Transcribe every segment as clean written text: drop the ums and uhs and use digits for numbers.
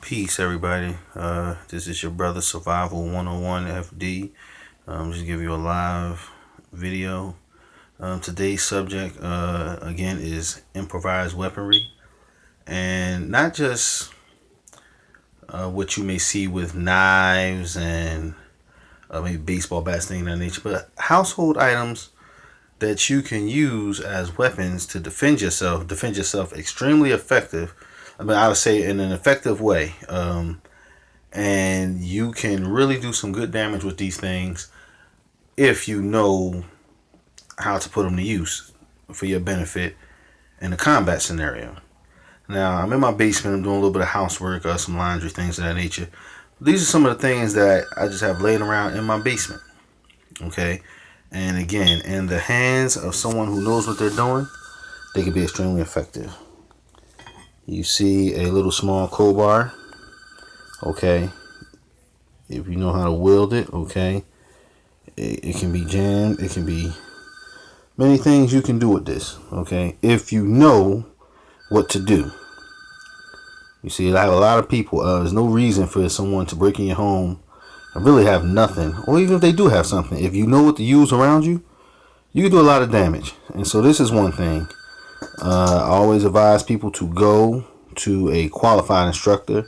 Peace, everybody. This is your brother Survival 101 FD. Just give you a live video. Today's subject, again, is improvised weaponry. And not just what you may see with knives and maybe baseball bats, things of that nature, but household items that you can use as weapons to defend yourself. Defend yourself extremely effective. I would say in an effective way. And you can really do some good damage with these things if you know how to put them to use for your benefit in a combat scenario. Now, I'm in my basement. I'm doing a little bit of housework, some laundry, things of that nature. These are some of the things that I just have laying around in my basement. Okay? And again, in the hands of someone who knows what they're doing, they can be extremely effective. You see a little small crowbar. Okay? If you know how to wield it, okay? It can be jammed. It can be many things you can do with this, okay? If you know what to do. You see, I have a lot of people, there's no reason for someone to break in your home and really have nothing. Or even if they do have something, if you know what to use around you, you can do a lot of damage. And so this is one thing. I always advise people to go to a qualified instructor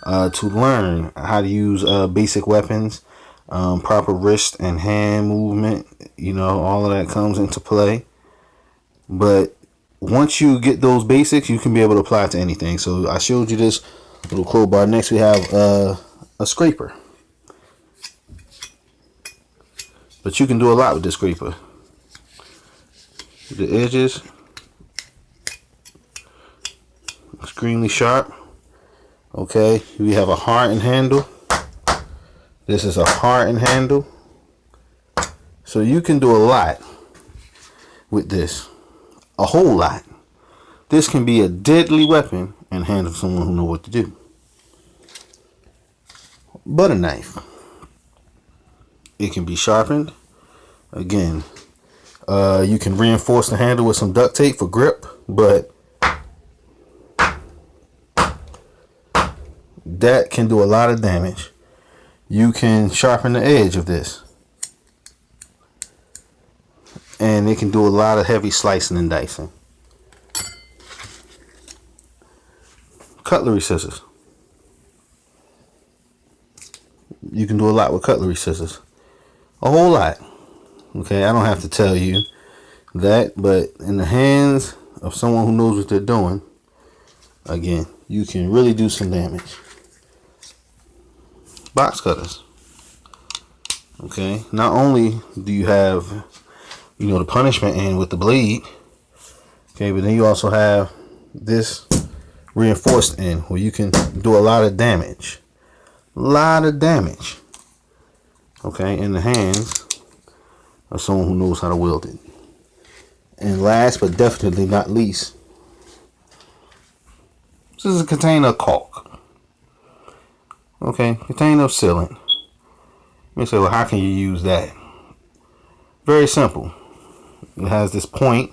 to learn how to use basic weapons, proper wrist and hand movement. You know, all of that comes into play. But once you get those basics, you can be able to apply it to anything. So I showed you this little crowbar. Next we have a scraper. But you can do a lot with this scraper. The edges extremely sharp. Okay, we have a hardened handle. This is a hardened handle. So you can do a lot with this. A whole lot. This can be a deadly weapon in the hands of someone who knows what to do. Butter knife. It can be sharpened. Again, you can reinforce the handle with some duct tape for grip, but that can do a lot of damage. You can sharpen the edge of this, and it can do a lot of heavy slicing and dicing. Cutlery scissors. You can do a lot with cutlery scissors. A whole lot. Okay, I don't have to tell you that, but in the hands of someone who knows what they're doing, again, you can really do some damage. Box cutters. Okay, not only do you have, you know, the punishment end with the blade, okay, but then you also have this reinforced end where you can do a lot of damage. Okay, in the hands of someone who knows how to wield it. And last but definitely not least, this is a container of caulk. Okay, container of sealant. You say, well, how can you use that? Very simple. It has this point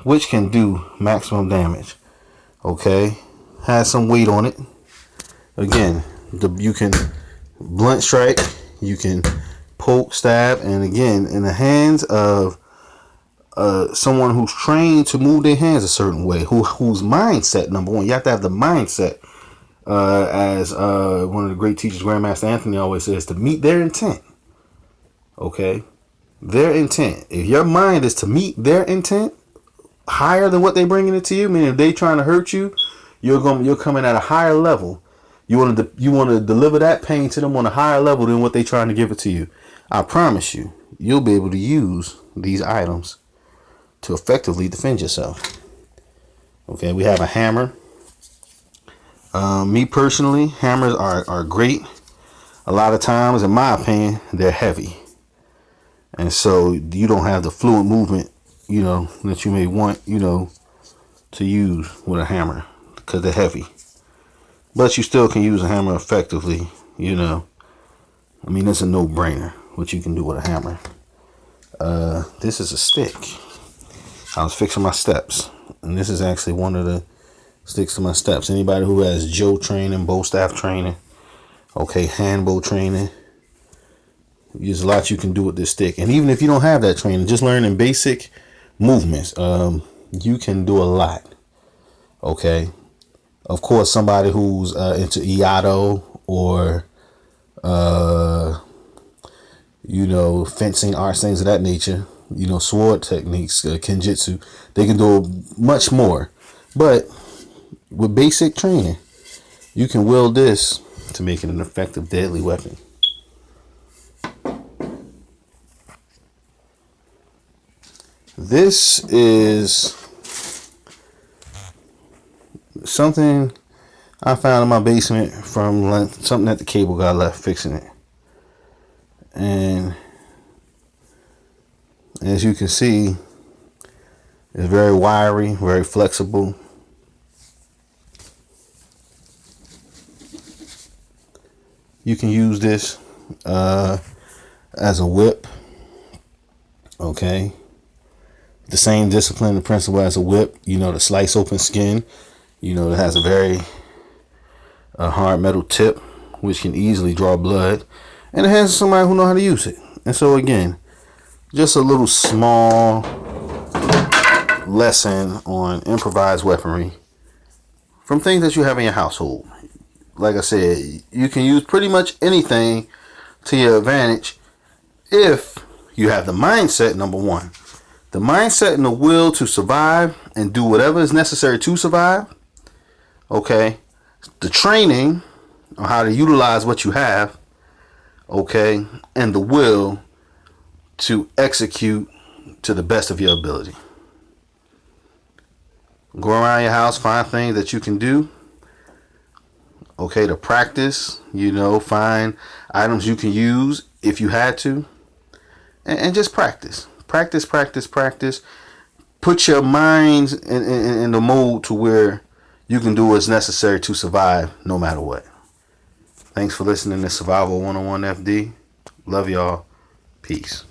which can do maximum damage. Okay, has some weight on it. Again, you can blunt strike, you can poke, stab, and again, in the hands of someone who's trained to move their hands a certain way, whose mindset, number one, you have to have the mindset, as one of the great teachers, Grandmaster Anthony, always says, to meet their intent. Okay, their intent. If your mind is to meet their intent higher than what they're bringing it to you, meaning if they trying to hurt you, you're coming at a higher level. You want to deliver that pain to them on a higher level than what they're trying to give it to you. I promise you, you'll be able to use these items to effectively defend yourself. Okay, we have a hammer. Me personally, hammers are great. A lot of times, in my opinion, they're heavy. And so you don't have the fluid movement, you know, that you may want, you know, to use with a hammer because they're heavy. But you still can use a hammer effectively, you know. I mean, it's a no-brainer what you can do with a hammer. This is a stick. I was fixing my steps, and this is actually one of the Sticks to my steps. Anybody who has Joe training, bow staff training, okay, hand bow training, there's a lot you can do with this stick. And even if you don't have that training, just learning basic movements, you can do a lot. Okay. Of course, somebody who's into Iato or fencing, arts, things of that nature, sword techniques, kenjutsu, they can do much more. But with basic training, you can wield this to make it an effective, deadly weapon. This is something I found in my basement from something that the cable guy left fixing it. And as you can see, it's very wiry, very flexible. You can use this as a whip. Okay. The same discipline and principle as a whip. To slice open skin. It has a very hard metal tip, which can easily draw blood. And it has somebody who knows how to use it. And so again, just a little small lesson on improvised weaponry from things that you have in your household. Like I said, you can use pretty much anything to your advantage if you have the mindset, number one. The mindset and the will to survive and do whatever is necessary to survive. Okay. The training on how to utilize what you have. Okay. And the will to execute to the best of your ability. Go around your house, find things that you can do. Okay, to practice, find items you can use if you had to. And just practice. Practice. Put your minds in the mode to where you can do what's necessary to survive no matter what. Thanks for listening to Survival 101 FD. Love y'all. Peace.